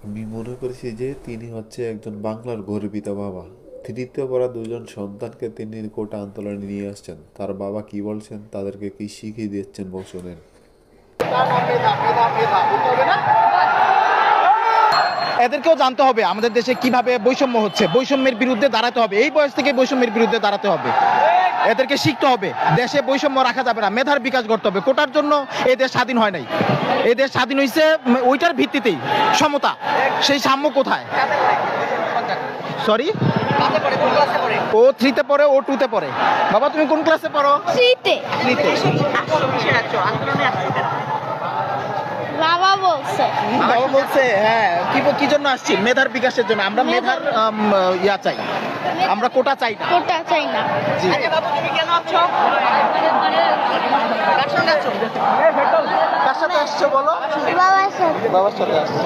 আমি মনে করছি যে তিনি হচ্ছে একজন বাংলার গর্বিত বাবা। তৃতীয় পড়া দুজন সন্তানকে তিনি কোটা আন্দোলনে নিয়ে আসছেন, তার বাবা কি বলছেন, তাদেরকে কি শিখিয়ে দিচ্ছেন বসুনের। এদেরকেও জানতে হবে আমাদের দেশে কিভাবে বৈষম্য হচ্ছে, বৈষম্যের বিরুদ্ধে দাঁড়াতে হবে। এই বয়স থেকে বৈষম্যের বিরুদ্ধে দাঁড়াতে হবে, এদেরকে শিখতে হবে। দেশে বৈষম্য রাখা যাবে না, মেধার বিকাশ করতে হবে। কোটার জন্য এই দেশ স্বাধীন হয় নাই, এই দেশ স্বাধীন হয়েছে ওইটার ভিত্তিতেই। সমতা, সেই সাম্য কোথায়? সরি, ও 3-তে পড়ে, ও 2-তে পড়ে। বাবা তুমি কোন ক্লাসে পড়ো? 3-তে। 3-তে। বাবা বলছে। বাবা বলছে হ্যাঁ, কি জন্য আসছি? মেধার বিকাশের জন্য। আমরা মেধার ইয়া চাই, আমরা কোটা চাই না। কোটা চাই না। জি। কার সাথে আসছো বলো? বাবার সাথে। বাবার সাথে আসছি।